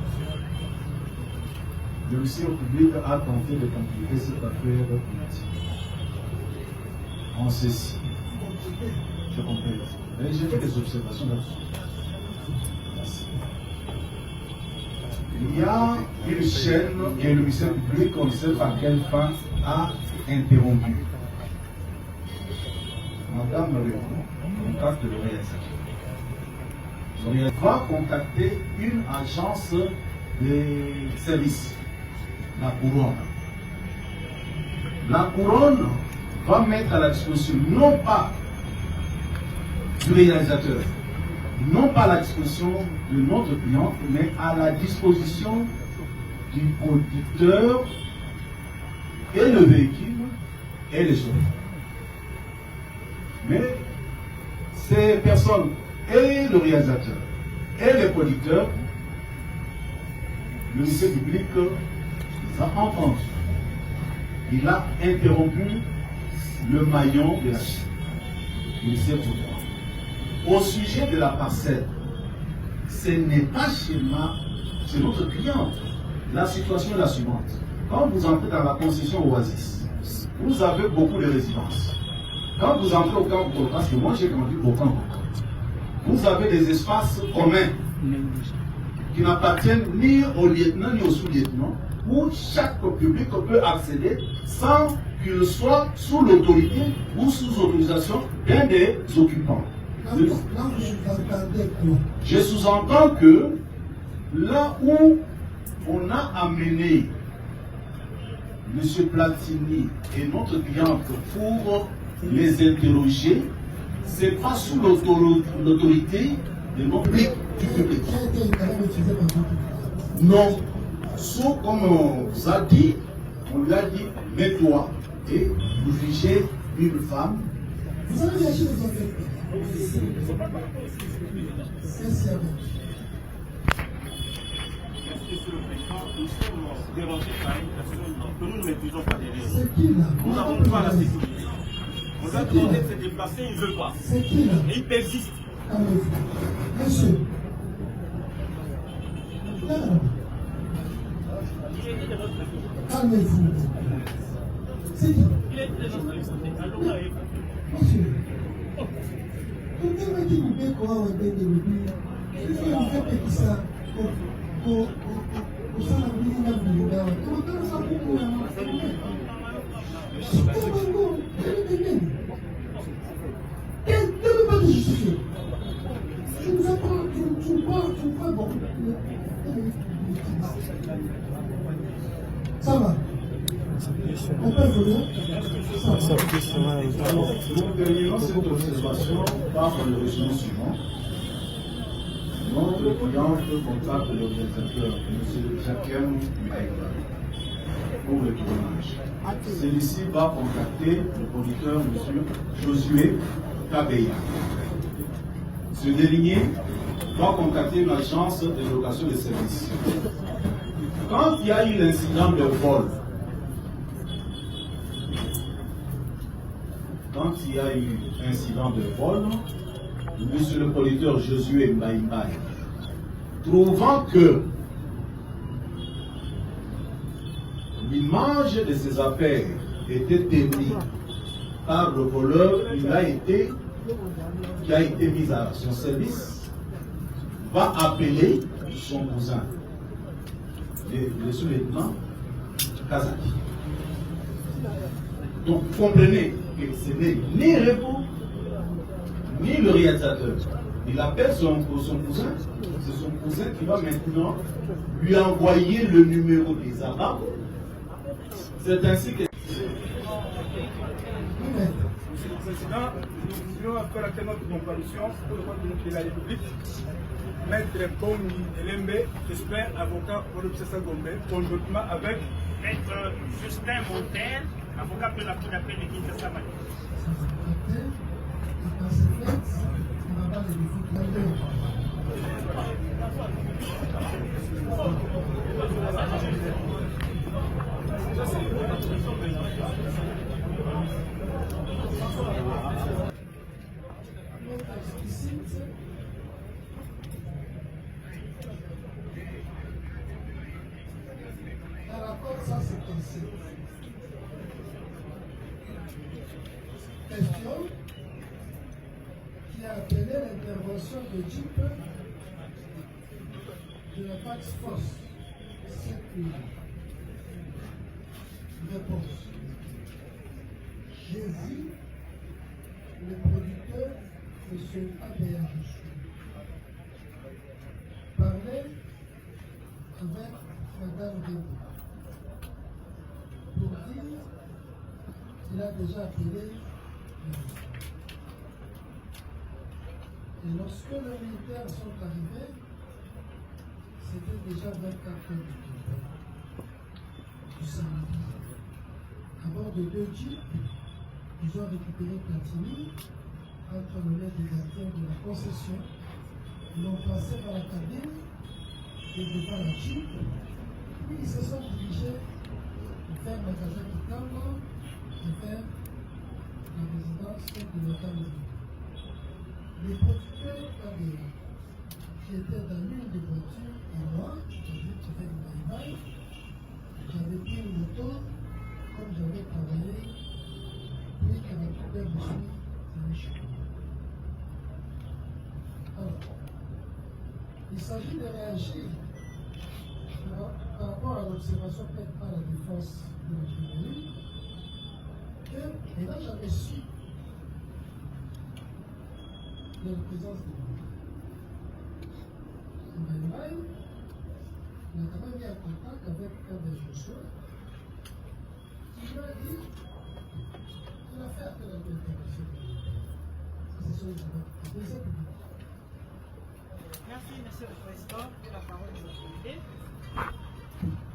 Le ministère public a tenté de compliquer cette affaire politique. En ceci, je comprends. Mais j'ai fait des observations là-dessus. Il y a une chaîne que le ministère public, on ne sait pas quelle fin, a interrompue. Madame Réon contacte le réalisateur. Le réalisateur va contacter une agence de service, la couronne. La couronne va mettre à la disposition non pas du réalisateur, non pas à la disposition de notre client, mais à la disposition du producteur et le véhicule et les chauffeurs. Mais ces personnes et le réalisateur et les producteurs, le ministère public les a entendus. Il a interrompu le maillon de la chaîne. Le ministère public. Au sujet de la parcelle, ce n'est pas chez notre client. La situation est la suivante. Quand vous entrez dans la concession Oasis, vous avez beaucoup de résidences. Quand vous entrez au camp, parce que moi j'ai grandi au camp, vous avez des espaces communs qui n'appartiennent ni au lieutenant ni au sous-lieutenant, où chaque public peut accéder sans qu'il soit sous l'autorité ou sous autorisation d'un des occupants. Je sous-entends que là où on a amené M. Platini et notre cliente pour les interroger, ce n'est pas sous l'autorité de notre public, du public. Non. Sauf comme on vous a dit, on lui a dit, mets-toi et vous jugez une femme. Vous avez lâché les affaires. Nous ne maîtrisons pas les risques. Nous n'avons pas la sécurité. On a demandé de se déplacer, il ne veut pas. Et il persiste. Monsieur. Calmez-vous. C'est qui? Monsieur. Vous devez dire que vous avez été de il faut vous faire petit ça. Ça va. On peut venir. Nous terminons cette observation par le résumé suivant. Notre cliente contacte l'organisateur, M. Jacquem Maïga, pour le tournage. Celui-ci va contacter le producteur, M. Josué Kabeya. Ce dernier va contacter une agence de location de services. Quand il y a eu l'incident de vol, monsieur le producteur Josué Mbaïmbaï, trouvant que l'image de ses affaires était ternie par le voleur qui a été mis à son service, va appeler son cousin, le sous-lieutenant Kazaki. Donc comprenez que ce n'est ni Repo, ni le réalisateur. Il appelle son cousin, c'est son cousin qui va maintenant lui envoyer le numéro des Arabes. C'est ainsi que... Monsieur le Président, nous voulons faire la notre comparution pour le compte de la République. Maître Bongi Elembe, j'espère, avocat pour le procès Gombe, conjointement avec Maître Justin Montaire, avocat de la Cour d'appel de Kinshasa. Ça, c'est pensé. Question qui a appelé l'intervention de Jeep de la Tax Force. Réponse. J'ai vu le producteur, M. Abéa, parler avec Mme Debo pour dire qu'il a déjà appelé Et lorsque les militaires sont arrivés, c'était déjà 24 heures du samedi. À bord de 2 jeeps, ils ont récupéré Platini entre le maître des gardiens de la concession. Ils l'ont placé dans la cabine et devant la jeep. Puis ils se sont dirigés vers le magasin de Kitamba et vers la résidence de l'État. Les producteurs qui étaient dans l'une des voitures et moi, j'ai tiré le bail-bail, j'avais pris une moto, comme j'avais travaillé, puis qu'à la poubelle, je suis allé chez moi. Alors, il s'agit de réagir par rapport à l'observation faite par la défense de la prévenue, et là j'avais su de la présence de Maïmaï, il a quand même mis en contact avec un des Joshua, qui lui a dit qu'il a fait appel à l'intervention. C'est ce que je veux. Merci, Monsieur le Président, pour la parole de l'autorité.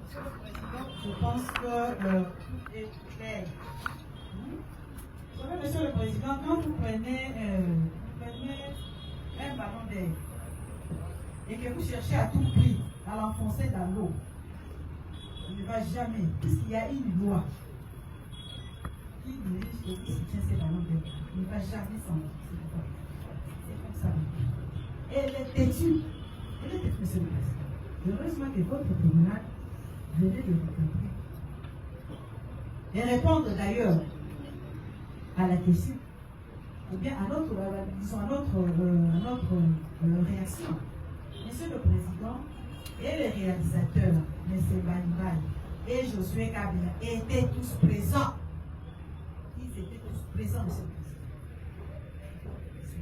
Monsieur le Président, je pense que tout est clair. Vous savez, Monsieur le Président, quand vous prenez un ballon d'air et que vous cherchez à tout prix à l'enfoncer dans l'eau, il ne va jamais, puisqu'il y a une loi qui dirige et qui soutient ces ballons d'air, il ne va jamais s'en sortir. C'est comme ça. Elle est têtue. Elle est têtue, Monsieur le Président. Heureusement que votre tribunal venait de vous comprendre. Et répondre d'ailleurs à la question, ou bien à notre réaction. Monsieur le Président et les réalisateurs, M. Banibal et Josué Kabila, étaient tous présents. Ils étaient tous présents, Monsieur le Président.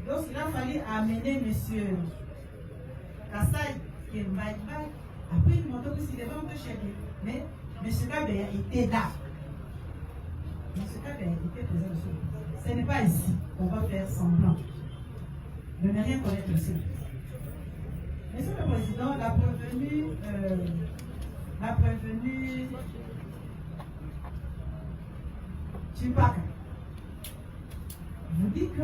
Lorsqu'il a fallu amener M. Kassai, qui est Banibal, après il montre que c'est devant un peu chez lui. Mais M. Kabila était là. M. Kabila était présent, Monsieur le Président. Ce n'est pas ici qu'on va faire semblant de ne rien connaître, Monsieur le Président. Monsieur le Président, la prévenue Chipaka vous dit que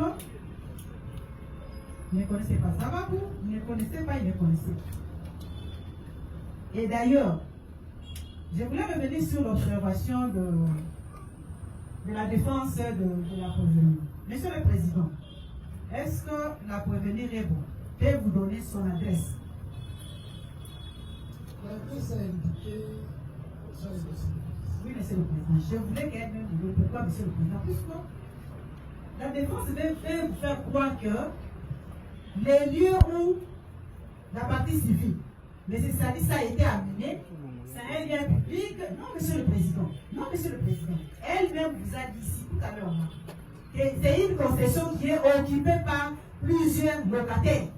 vous ne connaissez pas Zababou, vous ne connaissez pas, il ne connaissait pas. Et d'ailleurs, je voulais revenir sur l'observation de la défense de la prévenue. Monsieur le Président, est-ce que la prévenue Rebo peut vous donner son adresse? L'adresse est indiquée sur les dossiers. Oui, Monsieur le Président. Je voulais qu'elle me dise pourquoi, Monsieur le Président, puisque la défense veut faire croire que les lieux où la partie civile, mais c'est ça a été amené, c'est un lien public. Non, Monsieur le Président. Non, Monsieur le Président. Elle-même vous a dit ici tout à l'heure que c'est une concession qui est occupée par plusieurs locataires.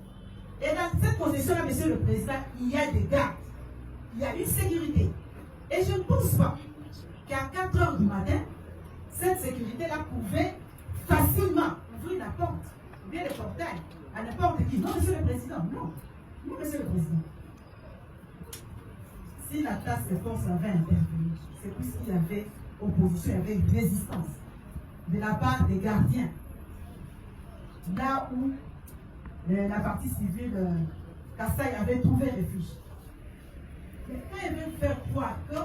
Et dans cette concession-là, Monsieur le Président, il y a des gardes. Il y a une sécurité. Et je ne pense pas qu'à 4 h du matin, cette sécurité-là pouvait facilement ouvrir la porte, ou bien le portail, à n'importe qui. Non, Monsieur le Président, non. Non, Monsieur le Président. Si la task force avait intervenu, c'est puisqu'il y avait opposition, il y avait une résistance de la part des gardiens. Là où la partie civile Kassai avait trouvé refuge. Mais quand ils veulent faire croire que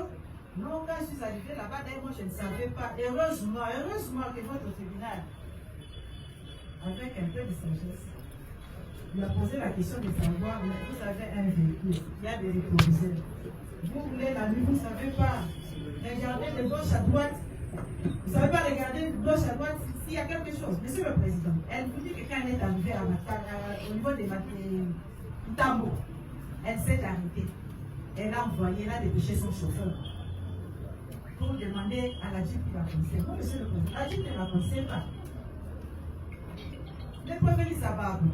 non, quand je suis arrivé là-bas, moi je ne savais pas. Heureusement que votre tribunal, avec un peu de sagesse, il a posé la question de savoir, vous avez un véhicule, il y a des rétroviseurs. Vous voulez la nuit, vous ne savez pas regarder de gauche à droite. Vous ne savez pas regarder de gauche à droite s'il y a quelque chose. Monsieur le Président, elle vous dit que quand elle est arrivée au niveau des Tambo, elle s'est arrêtée. Elle a envoyé, elle a dépêché son chauffeur pour demander à la Jeep qui la connaissait. Non, Monsieur le Président, la Jeep ne la connaissait pas. Les prévenus Zababou,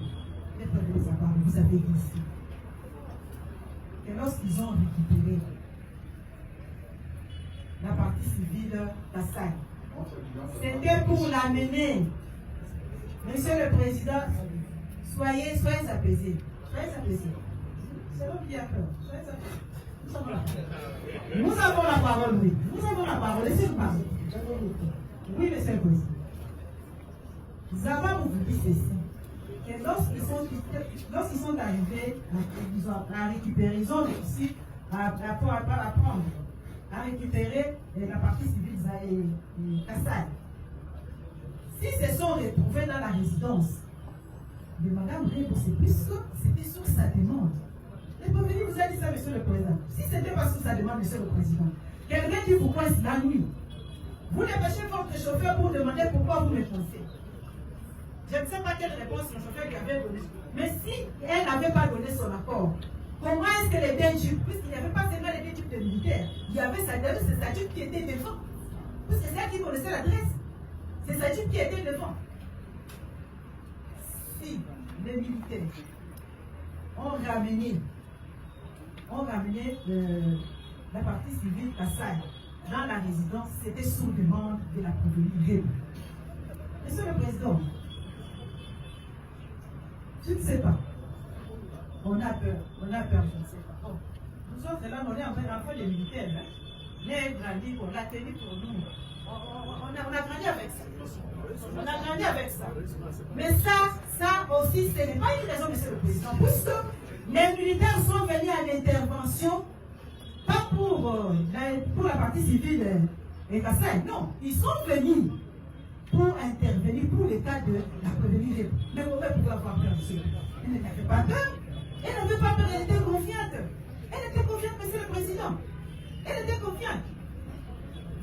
vous avez dit ici que lorsqu'ils ont récupéré la partie civile Kassai, c'était pour l'amener, Monsieur le Président, Soyez apaisés. Soyez apaisés. C'est l'homme qui a peur. Soyez apaisés. Nous avons la parole, oui. Nous avons la parole. Laissez-nous parler. Oui, monsieur le président. Zaba vous dit ceci. Que lorsqu'ils sont arrivés à récupérer, ils ont réussi à prendre, à récupérer la partie civile Kassai. S'ils se sont retrouvés dans la résidence de Mme Rebo, c'était sur sa demande. Le prévenu vous a dit ça, monsieur le président. Si ce n'était pas sur sa demande, monsieur le président, quelqu'un dit pourquoi c'est la nuit. Vous dépêchez votre chauffeur pour demander pourquoi vous me foncez. Je ne sais pas quelle réponse le chauffeur lui avait donnée. Mais si elle n'avait pas donné son accord, comment est-ce que les deux types, puisqu'il n'y avait pas seulement les deux types de militaires, il y avait ces statuts qui étaient devant. C'est ça qui connaissait l'adresse. C'est ces statuts qui étaient devant. Si les militaires ont ramené la partie civile Kassai dans la résidence, c'était sous demande de la province. Monsieur le Président, je ne sais pas. On a peur, je ne sais pas. Bon, nous autres là, on est en fait des militaires. Hein? Les grandis, on l'a tenu pour nous. On a grandi avec ça. On a grandi avec ça. Mais ça aussi, ce n'est pas une raison, monsieur le Président, puisque les militaires sont venus à l'intervention, pas pour la partie civile et Kassai, non, ils sont venus pour intervenir pour le cas de la prévenir. Mais on va pouvoir avoir peur, monsieur. Elle n'avait pas peur. Elle n'avait pas peur, elle était confiante. Elle était confiante, monsieur le Président. Elle était confiante.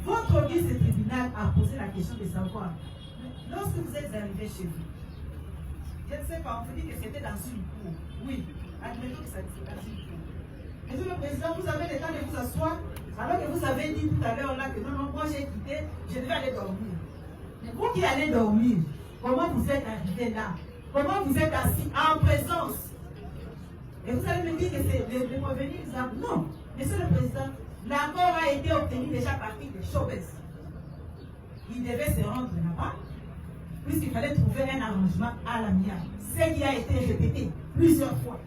Votre vice-tribunal a posé la question de savoir, lorsque vous êtes arrivé chez vous, je ne sais pas, on vous dit que c'était dans une cour. Oui, admettons que ça c'est dans une cour. Monsieur le Président, vous avez le temps de vous asseoir, alors que vous avez dit tout à l'heure là que non, moi j'ai quitté, je devais aller dormir. Mais vous qui allez dormir, comment vous êtes arrivé là? Comment vous êtes assis en présence? Et vous allez me dire que c'est le prévenu exemple. Non, monsieur le Président, l'accord a été obtenu déjà par des Chobes. Il devait se rendre là-bas, puisqu'il fallait trouver un arrangement à l'amiable. Ce qui a été répété plusieurs fois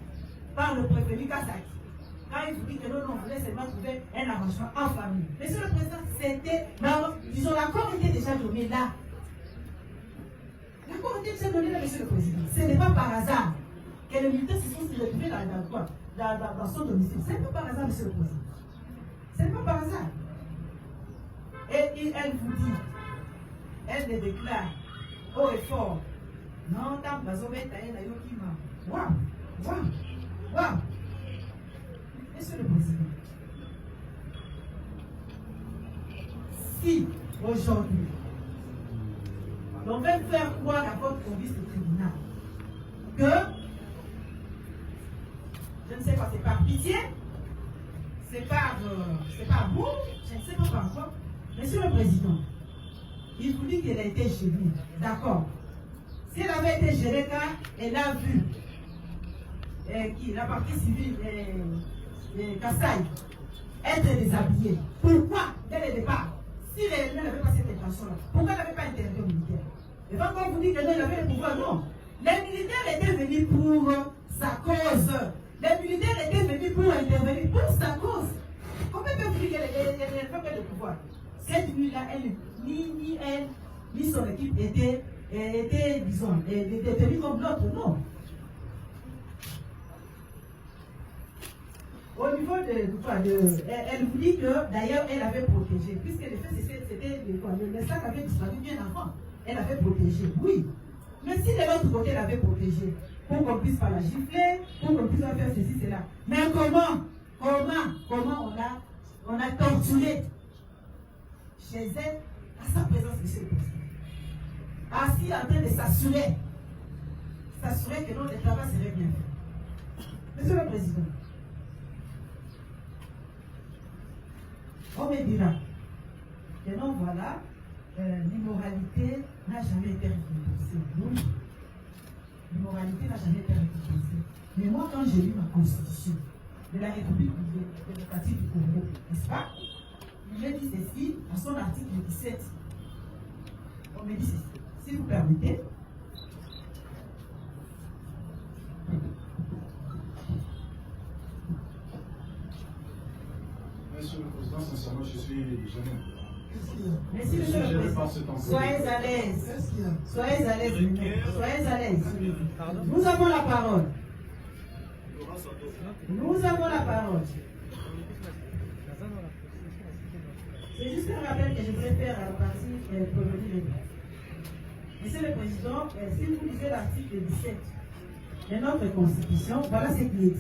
par le prévenu Kassai. Quand il vous dit que non, on voulait seulement trouver un arrangement en famille. Monsieur le Président, c'était, disons, l'accord était déjà donné là. L'accord était déjà donné là, monsieur le Président. Ce n'est pas par hasard que les militaires se sont retrouvés dans son domicile. Ce n'est pas par hasard, monsieur le Président. Ce n'est pas par hasard. Et elle vous dit, elle le déclare haut et fort. Non, tant que vous avez taillé la yokima. Waouh. Monsieur le Président, si aujourd'hui, on veut faire croire à votre vice-tribunal que, je ne sais pas, c'est par pitié, c'est par amour, je ne sais pas par quoi. Monsieur le Président, il vous dit qu'elle a été gérée. D'accord. Si elle avait été gérée car elle a vu la partie civile Kassai être déshabillée, pourquoi dès le départ, si elle n'avait pas cette intention-là, pourquoi elle n'avait pas interdit aux militaires? Et quand on vous dit que non, il avait le pouvoir, non. Les militaires étaient venus pour sa cause. Les militaires étaient venus pour intervenir pour sa cause. Comment peut-vous dire qu'elle n'avait pas le pouvoir? Cette nuit-là, ni elle, ni son équipe étaient, disons, détenus comme l'autre, non. Au niveau elle vous dit que d'ailleurs elle avait protégé, puisque le fait c'était le sac avait disparu bien avant. Elle avait protégé, oui. Mais si de l'autre côté elle avait protégé, pour qu'on puisse pas la gifler, pour qu'on puisse pas faire ceci, cela. Mais comment on a torturé chez elle à sa présence, monsieur le Président. Assis en train de s'assurer que notre travail serait bien fait. Monsieur le Président, on me dira que non, voilà, l'immoralité n'a jamais été récompensée. Oui, l'immoralité n'a jamais été récompensée. Mais moi, quand j'ai lu ma constitution de la République démocratique du Congo, n'est-ce pas? Il me dit ceci, à son article 17. On me dit ceci. Si vous permettez, gêné. Merci, monsieur le président. Soyez à l'aise. Soyez à l'aise. Soyez à l'aise. Nous avons la parole. Nous avons la parole. C'est juste un rappel que je voulais faire à la partie préventive. Monsieur le Président, si vous lisez l'article 17 de notre Constitution, voilà ce qui est dit.